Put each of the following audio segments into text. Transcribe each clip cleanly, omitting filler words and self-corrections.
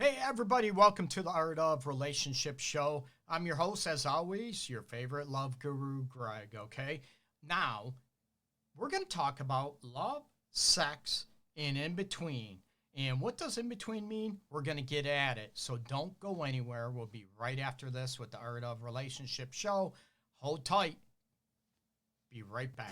Hey everybody, welcome to the Art of Relationship show. I'm your host, as always, your favorite love guru, Greg, okay? Now, we're going to talk about love, sex, and in between. And what does in between mean? We're going to get at it. So don't go anywhere. We'll be right after this with the Art of Relationship show. Hold tight. Be right back.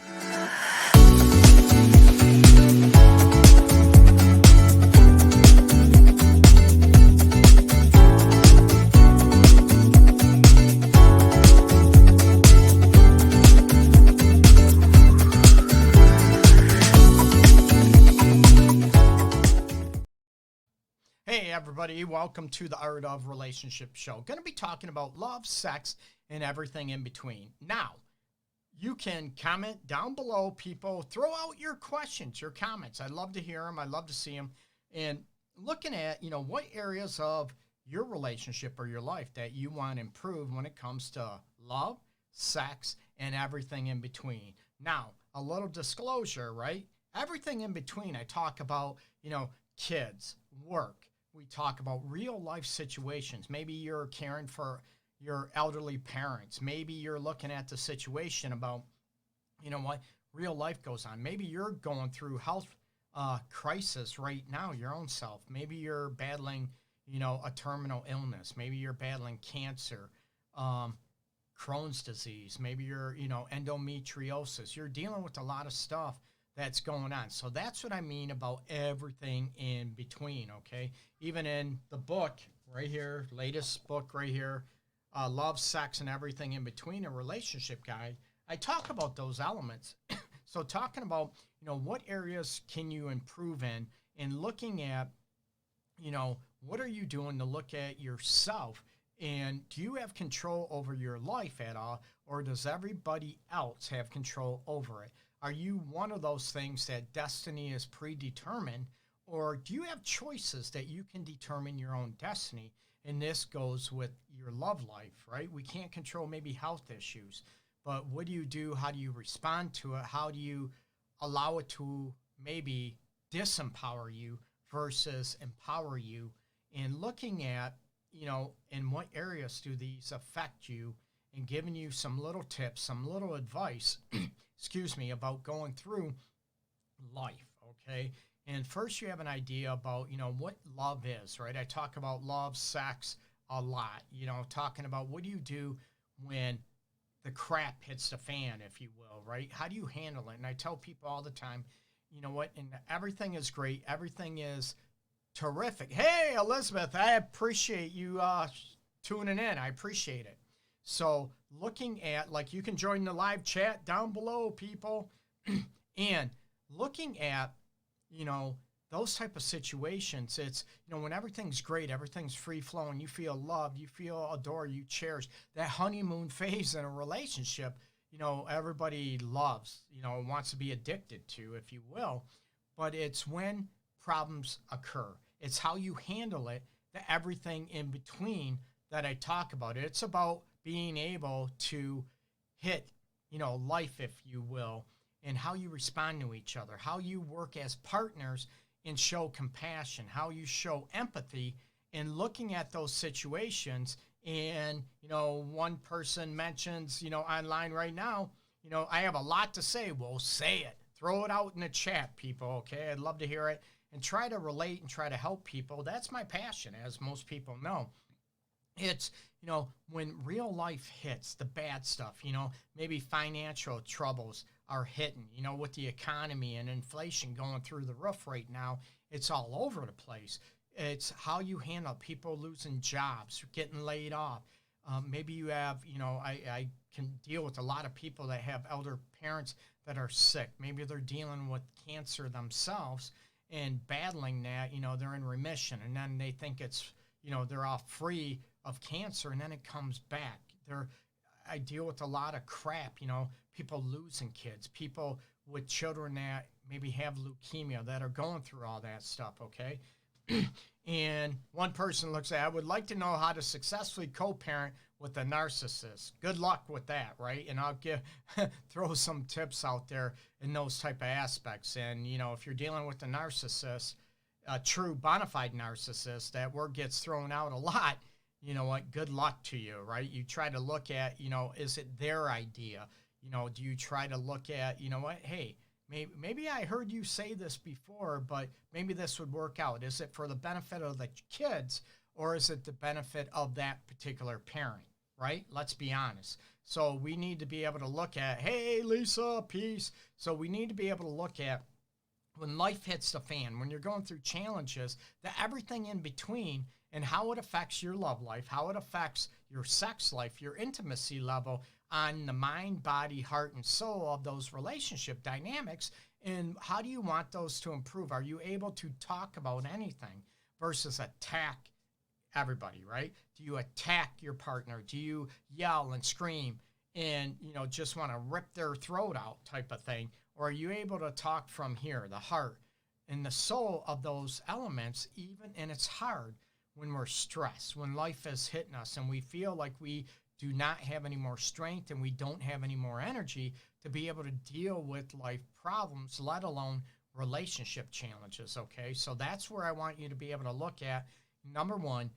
Hey everybody, welcome to the Art of Relationship show. Going to be talking about love, sex, and everything in between. Now, you can comment down below, people. Throw out your questions, your comments. I'd love to hear them. I'd love to see them. And looking at, what areas of your relationship or your life that you want to improve when it comes to love, sex, and everything in between. Now, a little disclosure, right? Everything in between, I talk about, kids, work. We talk about real life situations. Maybe you're caring for your elderly parents. Maybe you're looking at the situation about, real life goes on. Maybe you're going through health crisis right now, your own self. Maybe you're battling, a terminal illness. Maybe you're battling cancer, Crohn's disease. Maybe you're, endometriosis. You're dealing with a lot of stuff that's going on. So that's what I mean about everything in between, okay? Even in the book right here, latest book right here, Love, Sex, and Everything in Between, a relationship guide, I talk about those elements. So talking about, what areas can you improve in and looking at, what are you doing to look at yourself, and do you have control over your life at all, or does everybody else have control over it? Are you one of those things that destiny is predetermined, or do you have choices that you can determine your own destiny? And this goes with your love life, right? We can't control maybe health issues, but what do you do? How do you respond to it? How do you allow it to maybe disempower you versus empower you? And looking at, in what areas do these affect you, and giving you some little tips, some little advice, about going through life, okay? And first you have an idea about, what love is, right? I talk about love, sex a lot, talking about what do you do when the crap hits the fan, if you will, right? How do you handle it? And I tell people all the time, and everything is great. Everything is terrific. Hey, Elizabeth, I appreciate you tuning in. I appreciate it. So looking at, you can join the live chat down below, people, and looking at, those type of situations, it's, when everything's great, everything's free flowing, you feel loved, you feel adored, you cherish that honeymoon phase in a relationship, everybody loves, wants to be addicted to, if you will, but it's when problems occur. It's how you handle it, the everything in between that I talk about. It's about being able to hit, life, if you will, and how you respond to each other, how you work as partners and show compassion, how you show empathy in looking at those situations. And, one person mentions, online right now, I have a lot to say. Well, say it. Throw it out in the chat, people, okay? I'd love to hear it and try to relate and try to help people. That's my passion, as most people know. It's, when real life hits, the bad stuff, maybe financial troubles are hitting, with the economy and inflation going through the roof right now. It's all over the place. It's how you handle people losing jobs, getting laid off. Maybe you have, I can deal with a lot of people that have elder parents that are sick. Maybe they're dealing with cancer themselves and battling that, they're in remission, and then they think it's, they're all free of cancer, and then it comes back. I deal with a lot of crap, people losing kids, people with children that maybe have leukemia that are going through all that stuff, okay? And one person looks at, I would like to know how to successfully co-parent with a narcissist. Good luck with that, right? And I'll throw some tips out there in those type of aspects. And, if you're dealing with a narcissist, a true bona fide narcissist, that word gets thrown out a lot. You know what? Good luck to you, right? You try to look at, is it their idea? Do you try to look at, what? Hey, maybe I heard you say this before, but maybe this would work out. Is it for the benefit of the kids, or is it the benefit of that particular parent, right? Let's be honest. So we need to be able to look at, hey, Lisa, peace. So we need to be able to look at when life hits the fan, when you're going through challenges, that everything in between and how it affects your love life, how it affects your sex life, your intimacy level on the mind, body, heart, and soul of those relationship dynamics. And how do you want those to improve? Are you able to talk about anything versus attack everybody, right? Do you attack your partner? Do you yell and scream and, just want to rip their throat out type of thing? Or are you able to talk from here, the heart and the soul of those elements, even, and it's hard when we're stressed, when life is hitting us and we feel like we do not have any more strength and we don't have any more energy to be able to deal with life problems, let alone relationship challenges, okay? So that's where I want you to be able to look at, number one,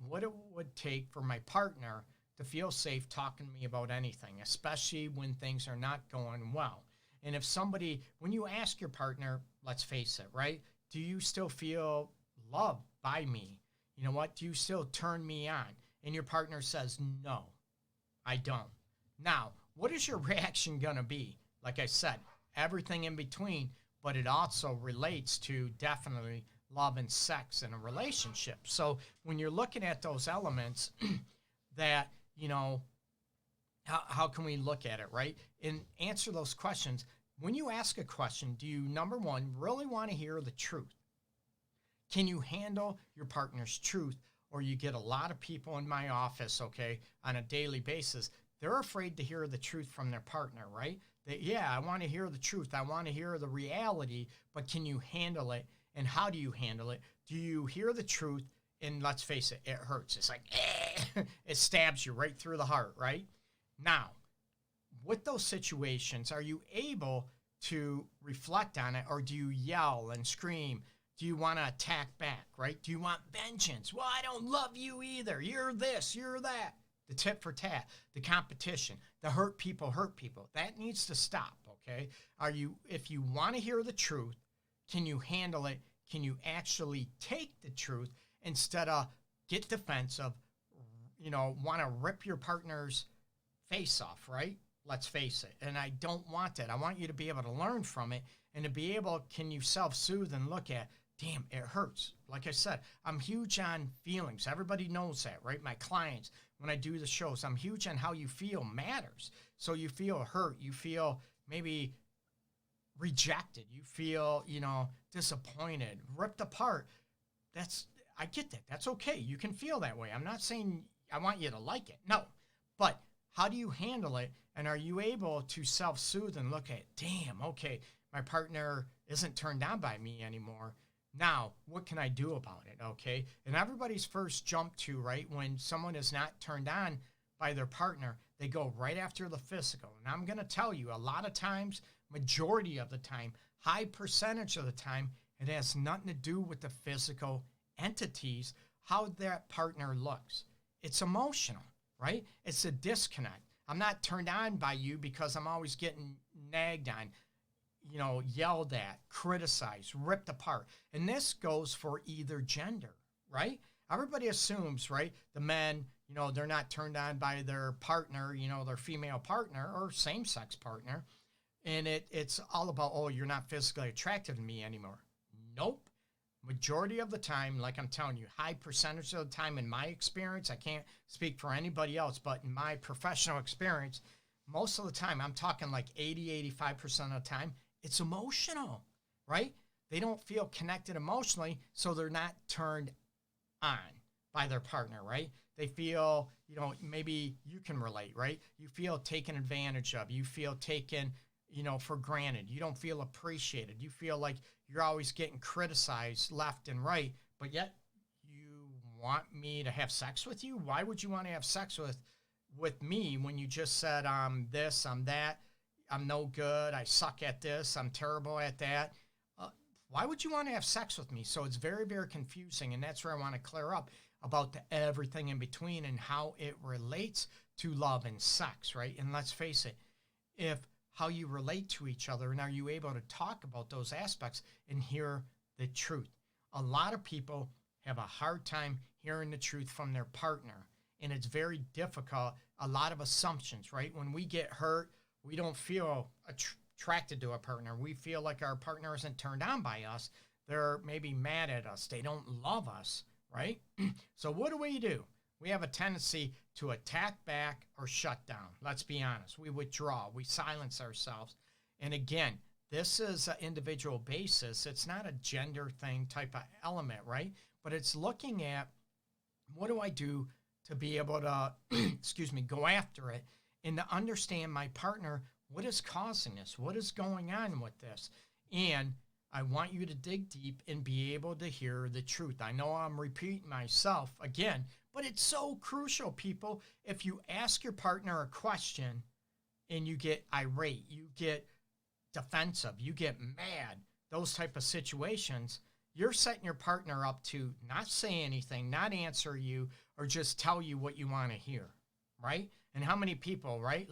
what it would take for my partner to feel safe talking to me about anything, especially when things are not going well. And if somebody, when you ask your partner, let's face it, right? Do you still feel loved by me? Do you still turn me on? And your partner says, no, I don't. Now, what is your reaction going to be? Like I said, everything in between, but it also relates to definitely love and sex in a relationship. So when you're looking at those elements that, how can we look at it, right? And answer those questions. When you ask a question, do you, number one, really want to hear the truth? Can you handle your partner's truth? Or you get a lot of people in my office, okay, on a daily basis, they're afraid to hear the truth from their partner, right? I want to hear the truth. I want to hear the reality, but can you handle it? And how do you handle it? Do you hear the truth? And let's face it, it hurts. It's like, it stabs you right through the heart, right? Now, with those situations, are you able to reflect on it, or do you yell and scream? Do you want to attack back, right? Do you want vengeance? Well, I don't love you either. You're this, you're that. The tit for tat, the competition, the hurt people. That needs to stop, okay? If you want to hear the truth, can you handle it? Can you actually take the truth instead of get defensive, want to rip your partner's face off, right? Let's face it. And I don't want that. I want you to be able to learn from it and to be able, can you self-soothe and look at, damn, it hurts. Like I said, I'm huge on feelings. Everybody knows that, right? My clients, when I do the shows, I'm huge on how you feel matters. So you feel hurt. You feel maybe rejected. You feel, disappointed, ripped apart. I get that. That's okay. You can feel that way. I'm not saying I want you to like it. No. But how do you handle it? And are you able to self-soothe and look at, damn, okay, my partner isn't turned on by me anymore. Now, what can I do about it, okay? And everybody's first jump to, right, when someone is not turned on by their partner, they go right after the physical. And I'm going to tell you, a lot of times, majority of the time, high percentage of the time, it has nothing to do with the physical entities, how that partner looks. It's emotional, right? It's a disconnect. I'm not turned on by you because I'm always getting nagged on, yelled at, criticized, ripped apart. And this goes for either gender, right? Everybody assumes, right, the men, they're not turned on by their partner, their female partner or same-sex partner. And it's all about, oh, you're not physically attracted to me anymore. Nope. Majority of the time, like I'm telling you, high percentage of the time in my experience, I can't speak for anybody else, but in my professional experience, most of the time, I'm talking like 85% of the time, it's emotional, right? They don't feel connected emotionally, so they're not turned on by their partner, right? They feel, maybe you can relate, right? You feel taken advantage of. You feel taken, for granted. You don't feel appreciated. You feel like you're always getting criticized left and right, but yet you want me to have sex with you? Why would you want to have sex with me when you just said I'm this, I'm that, I'm no good, I suck at this, I'm terrible at that? Why would you want to have sex with me? So it's very, very confusing. And that's where I want to clear up about the everything in between and how it relates to love and sex, right? And let's face it, if how you relate to each other, and are you able to talk about those aspects and hear the truth? A lot of people have a hard time hearing the truth from their partner, and it's very difficult. A lot of assumptions, right? When we get hurt, we don't feel attracted to a partner. We feel like our partner isn't turned on by us. They're maybe mad at us. They don't love us, right? So what do? We have a tendency to attack back or shut down. Let's be honest. We withdraw. We silence ourselves. And again, this is an individual basis. It's not a gender thing type of element, right? But it's looking at what do I do to be able to, go after it and to understand my partner, what is causing this? What is going on with this? And I want you to dig deep and be able to hear the truth. I know I'm repeating myself again, but it's so crucial, people. If you ask your partner a question and you get irate, you get defensive, you get mad, those type of situations, you're setting your partner up to not say anything, not answer you, or just tell you what you want to hear, right? And how many people, right?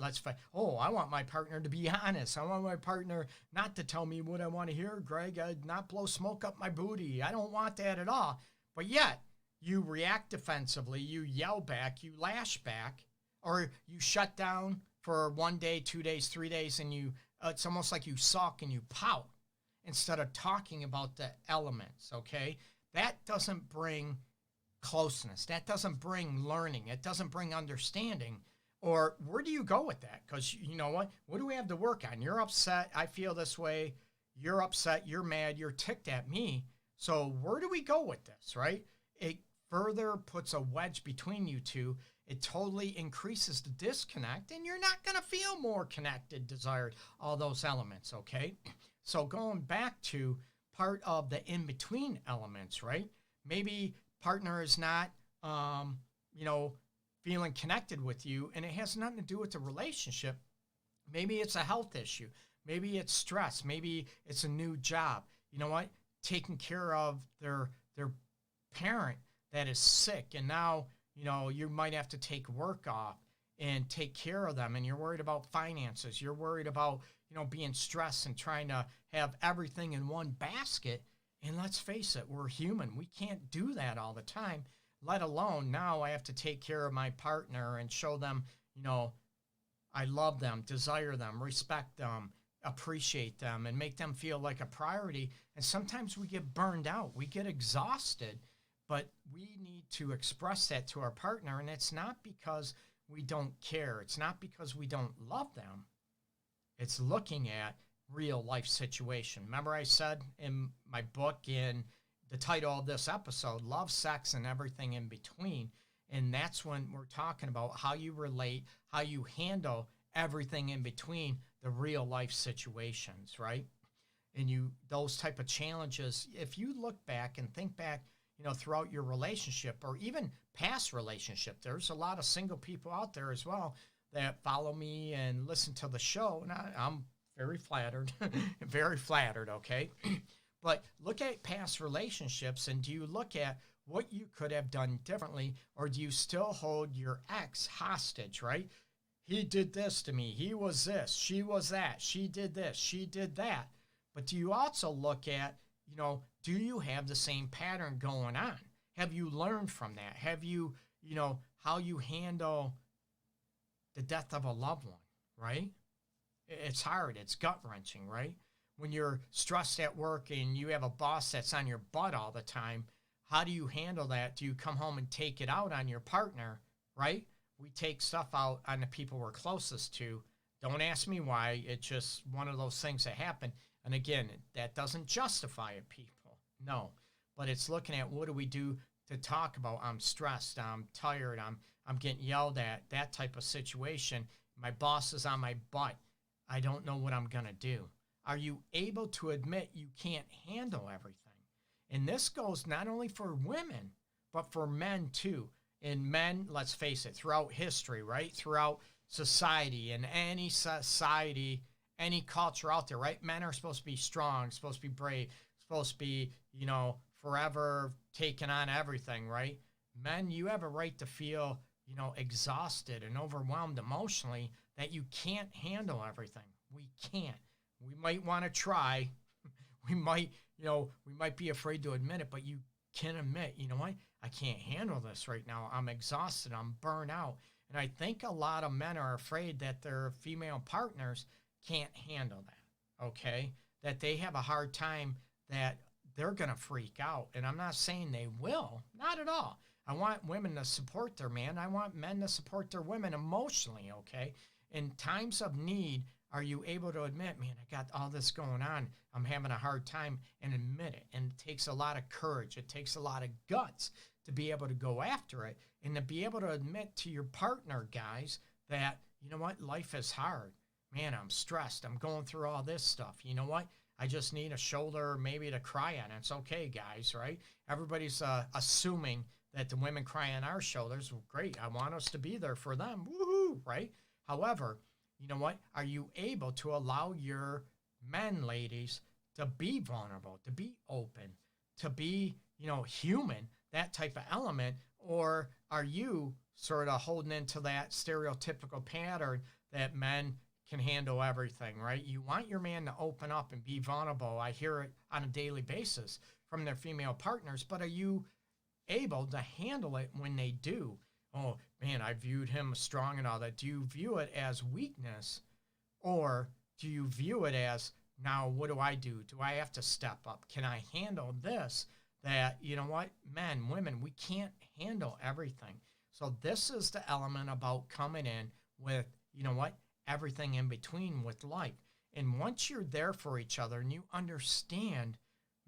I want my partner to be honest. I want my partner not to tell me what I want to hear, Greg. I'd not blow smoke up my booty. I don't want that at all. But yet, you react defensively, you yell back, you lash back, or you shut down for 1 day, 2 days, 3 days, and it's almost like you sulk and you pout instead of talking about the elements, okay? That doesn't bring closeness. That doesn't bring learning. It doesn't bring understanding. Or where do you go with that? Because you know what? What do we have to work on? You're upset. I feel this way. You're upset. You're mad. You're ticked at me. So where do we go with this, right? It further puts a wedge between you two. It totally increases the disconnect, and you're not going to feel more connected, desired, all those elements, okay? So going back to part of the in-between elements, right? Maybe partner is not, feeling connected with you, and it has nothing to do with the relationship. Maybe it's a health issue. Maybe it's stress. Maybe it's a new job. You know what? Taking care of their parent that is sick, and now, you might have to take work off and take care of them, and you're worried about finances. You're worried about, being stressed and trying to have everything in one basket. And let's face it, we're human. We can't do that all the time, let alone now I have to take care of my partner and show them, I love them, desire them, respect them, appreciate them, and make them feel like a priority. And sometimes we get burned out. We get exhausted, but we need to express that to our partner. And it's not because we don't care. It's not because we don't love them. It's looking at real life situation. Remember I said in my book, in the title of this episode, Love, Sex, and Everything in Between. And that's when we're talking about how you relate, how you handle everything in between the real life situations, right? And those type of challenges, if you look back and think back, throughout your relationship or even past relationship, there's a lot of single people out there as well that follow me and listen to the show. And I'm very flattered, very flattered, okay? But look at past relationships, and do you look at what you could have done differently, or do you still hold your ex hostage, right? He did this to me. He was this. She was that. She did this. She did that. But do you also look at, do you have the same pattern going on? Have you learned from that? Have you, how you handle the death of a loved one, right? It's hard. It's gut-wrenching, right? When you're stressed at work and you have a boss that's on your butt all the time, how do you handle that? Do you come home and take it out on your partner, right? We take stuff out on the people we're closest to. Don't ask me why. It's just one of those things that happen. And again, that doesn't justify it, people. No. But it's looking at what do we do to talk about I'm stressed, I'm tired, I'm getting yelled at, that type of situation. My boss is on my butt. I don't know what I'm going to do. Are you able to admit you can't handle everything? And this goes not only for women, but for men too. And men, let's face it, throughout history, right? Throughout society, and any society, any culture out there, right? Men are supposed to be strong, supposed to be brave, supposed to be, forever taking on everything, right? Men, you have a right to feel, exhausted and overwhelmed emotionally that you can't handle everything. We can't. We might want to try. We might, we might be afraid to admit it, but you can admit, you know what? I can't handle this right now. I'm exhausted. I'm burnt out. And I think a lot of men are afraid that their female partners can't handle that, okay? That they have a hard time, that they're going to freak out. And I'm not saying they will, not at all. I want women to support their man. I want men to support their women emotionally, okay? In times of need, are you able to admit, man, I got all this going on, I'm having a hard time, and admit it? And it takes a lot of courage. It takes a lot of guts to be able to go after it, and to be able to admit to your partner, guys, that, you know what, life is hard. Man, I'm stressed. I'm going through all this stuff. You know what? I just need a shoulder maybe to cry on. It's okay, guys, right? Everybody's assuming that the women cry on our shoulders. Well, great. I want us to be there for them. Woohoo, right? However, you know what? Are you able to allow your men, ladies, to be vulnerable, to be open, to be, human, that type of element? Or are you sort of holding into that stereotypical pattern that men can handle everything, right? You want your man to open up and be vulnerable. I hear it on a daily basis from their female partners, but are you able to handle it when they do? Oh, man, I viewed him strong and all that. Do you view it as weakness, or do you view it as, now what do I do? Do I have to step up? Can I handle this? That, you know what, men, women, we can't handle everything. So this is the element about coming in with, you know what, everything in between with life. And once you're there for each other and you understand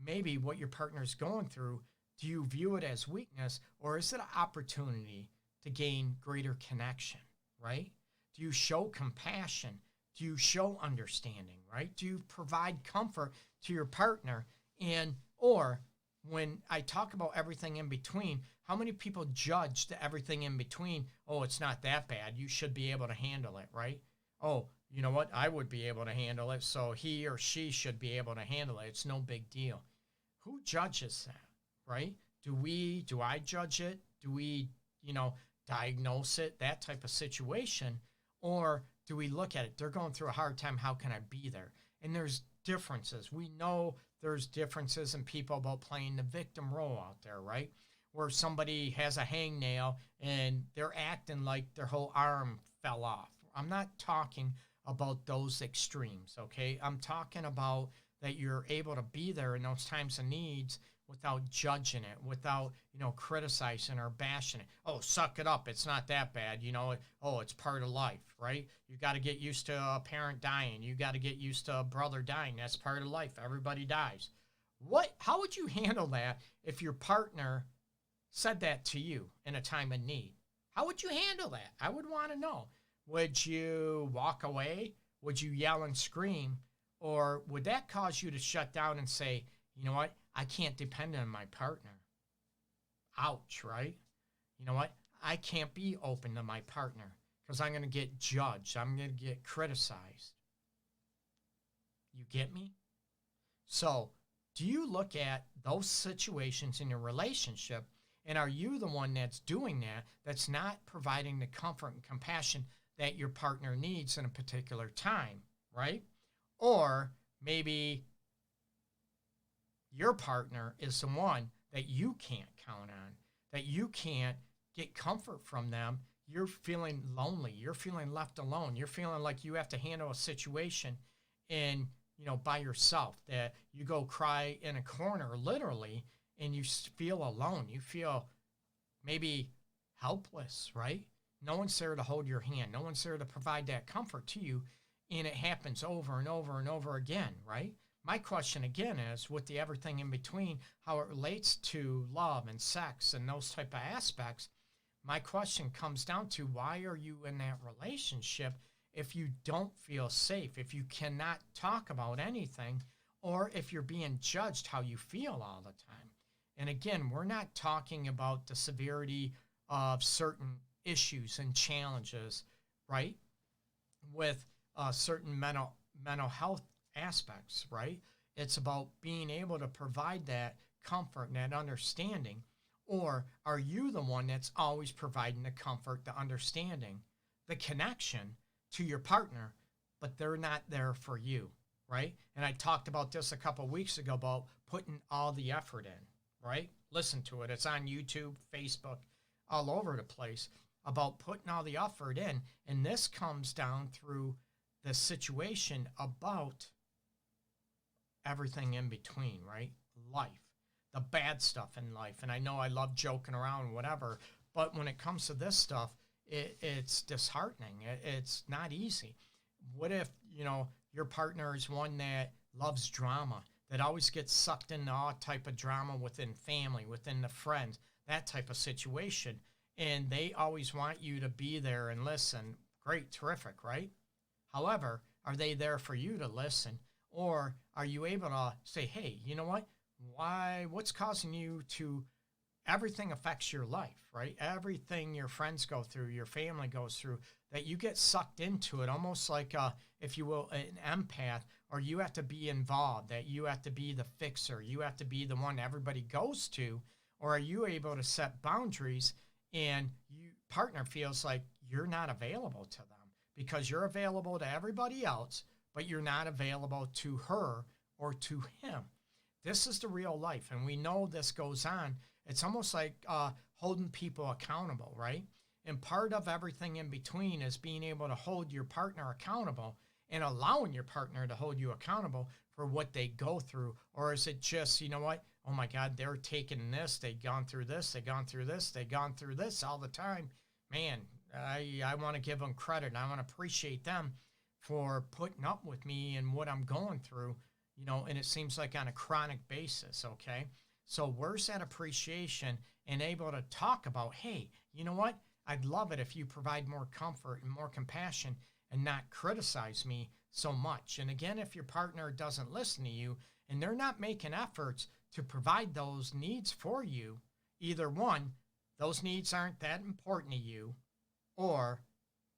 maybe what your partner's going through, do you view it as weakness, or is it an opportunity to gain greater connection, right? Do you show compassion? Do you show understanding, right? Do you provide comfort to your partner? And, or when I talk about everything in between, how many people judge the everything in between? Oh, it's not that bad. You should be able to handle it, right? Oh, you know what? I would be able to handle it, so he or she should be able to handle it. It's no big deal. Who judges that, right? Do I judge it? Do we, diagnose it, that type of situation? Or do we look at it? They're going through a hard time. How can I be there? And there's differences. We know there's differences in people about playing the victim role out there, right? Where somebody has a hangnail and they're acting like their whole arm fell off. I'm not talking about those extremes, okay? I'm talking about that you're able to be there in those times of needs without judging it, without, criticizing or bashing it. Oh, suck it up. It's not that bad. Oh, it's part of life, right? You got to get used to a parent dying. You got to get used to a brother dying. That's part of life. Everybody dies. How would you handle that if your partner said that to you in a time of need? How would you handle that? I would want to know. Would you walk away? Would you yell and scream? Or would that cause you to shut down and say, you know what? I can't depend on my partner. Ouch, right? You know what? I can't be open to my partner because I'm going to get judged. I'm going to get criticized. You get me? So, do you look at those situations in your relationship, and are you the one that's doing that, that's not providing the comfort and compassion that your partner needs in a particular time, right? Or maybe your partner is the one that you can't count on, that you can't get comfort from them. You're feeling lonely. You're feeling left alone. You're feeling like you have to handle a situation by yourself, that you go cry in a corner, literally, and you feel alone. You feel maybe helpless, right? No one's there to hold your hand. No one's there to provide that comfort to you. And it happens over and over and over again, right? My question again is, with the everything in between, how it relates to love and sex and those type of aspects, my question comes down to, why are you in that relationship if you don't feel safe, if you cannot talk about anything, or if you're being judged how you feel all the time? And again, we're not talking about the severity of certain issues and challenges, right, with certain mental health aspects, right? It's about being able to provide that comfort and that understanding. Or are you the one that's always providing the comfort, the understanding, the connection to your partner, but they're not there for you, right? And I talked about this a couple of weeks ago about putting all the effort in, right? Listen to it. It's on YouTube, Facebook, all over the place about putting all the effort in. And this comes down through the situation about everything in between, right? Life, the bad stuff in life. And I know I love joking around, whatever, but when it comes to this stuff, it's disheartening. It's not easy. What if, your partner is one that loves drama, that always gets sucked into all type of drama within family, within the friends, that type of situation, and they always want you to be there and listen? Great, terrific, right? However, are they there for you to listen? Or are you able to say, hey, you know what? What's causing you to, everything affects your life, right? Everything your friends go through, your family goes through, that you get sucked into it, almost like, if you will, an empath, or you have to be involved, that you have to be the fixer, you have to be the one everybody goes to, or are you able to set boundaries and your partner feels like you're not available to them because you're available to everybody else, but you're not available to her or to him? This is the real life, and we know this goes on. It's almost like holding people accountable, right? And part of everything in between is being able to hold your partner accountable and allowing your partner to hold you accountable for what they go through. Or is it just, you know what? Oh my God, they're taking this. They've gone through this. They've gone through this. They've gone through this all the time. Man, I want to give them credit. And I want to appreciate them for putting up with me and what I'm going through, and it seems like on a chronic basis, okay? So where's that appreciation and able to talk about, hey, you know what? I'd love it if you provide more comfort and more compassion and not criticize me so much. And again, if your partner doesn't listen to you and they're not making efforts to provide those needs for you, either one, those needs aren't that important to you, or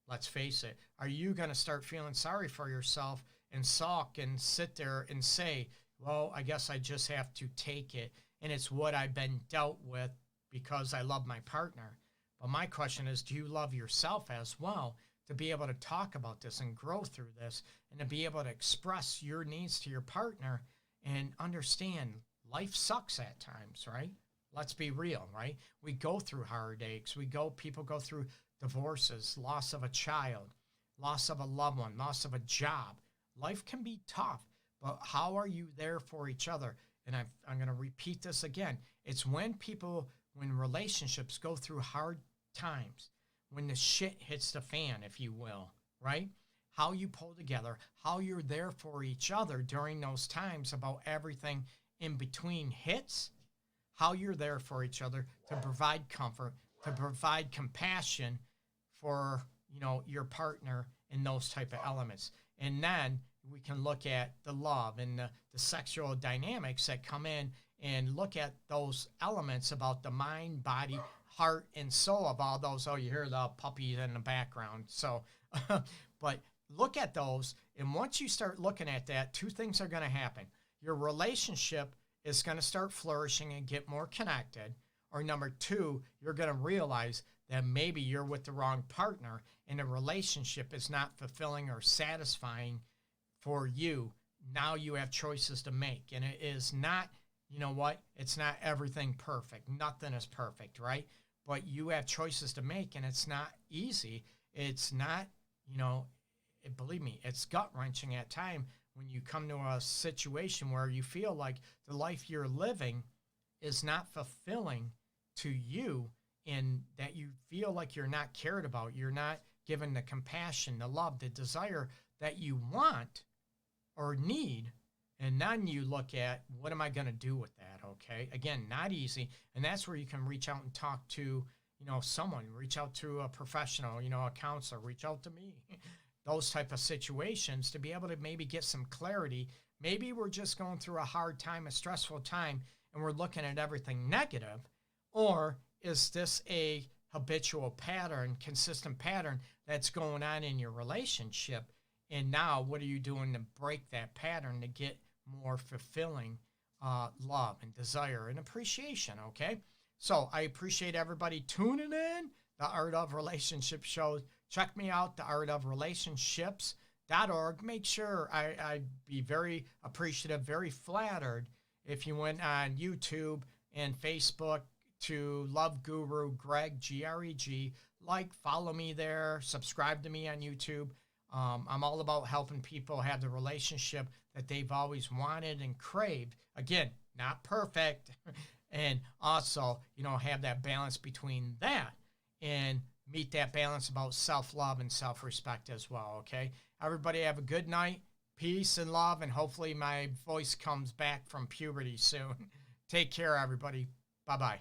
let's face it, are you going to start feeling sorry for yourself and sulk and sit there and say, well, I guess I just have to take it, and it's what I've been dealt with because I love my partner? But my question is, do you love yourself as well to be able to talk about this and grow through this and to be able to express your needs to your partner and understand life sucks at times, right? Let's be real, right? We go through heartaches. People go through divorces, loss of a child, loss of a loved one, loss of a job. Life can be tough, but how are you there for each other? And I'm going to repeat this again. It's when relationships go through hard times, when the shit hits the fan, if you will, right? How you pull together, how you're there for each other during those times about everything in between hits, how you're there for each other to provide comfort, to provide compassion for, your partner in those type of elements. And then we can look at the love and the sexual dynamics that come in and look at those elements about the mind, body, heart, and soul of all those. Oh, you hear the puppies in the background. So, but look at those. And once you start looking at that, two things are going to happen. Your relationship is going to start flourishing and get more connected. Or number two, you're going to realize that maybe you're with the wrong partner and the relationship is not fulfilling or satisfying for you. Now you have choices to make. And it is not, it's not everything perfect. Nothing is perfect, right? But you have choices to make, and it's not easy. It's not, believe me, it's gut-wrenching at times when you come to a situation where you feel like the life you're living is not fulfilling to you, and that you feel like you're not cared about. You're not given the compassion, the love, the desire that you want or need. And then you look at, what am I going to do with that? Okay. Again, not easy. And that's where you can reach out and talk to, someone, reach out to a professional, a counselor, reach out to me, those type of situations to be able to maybe get some clarity. Maybe we're just going through a hard time, a stressful time, and we're looking at everything negative. Or is this a habitual pattern, consistent pattern that's going on in your relationship? And now what are you doing to break that pattern to get more fulfilling love and desire and appreciation, okay? So I appreciate everybody tuning in. The Art of Relationship show. Check me out, theartofrelationships.org. Make sure I'd be very appreciative, very flattered if you went on YouTube and Facebook to Love Guru Greg, G-R-E-G. Like, follow me there, subscribe to me on YouTube. I'm all about helping people have the relationship that they've always wanted and craved. Again, not perfect. And also, have that balance between that and meet that balance about self-love and self-respect as well, okay? Everybody have a good night, peace and love, and hopefully my voice comes back from puberty soon. Take care, everybody. Bye-bye.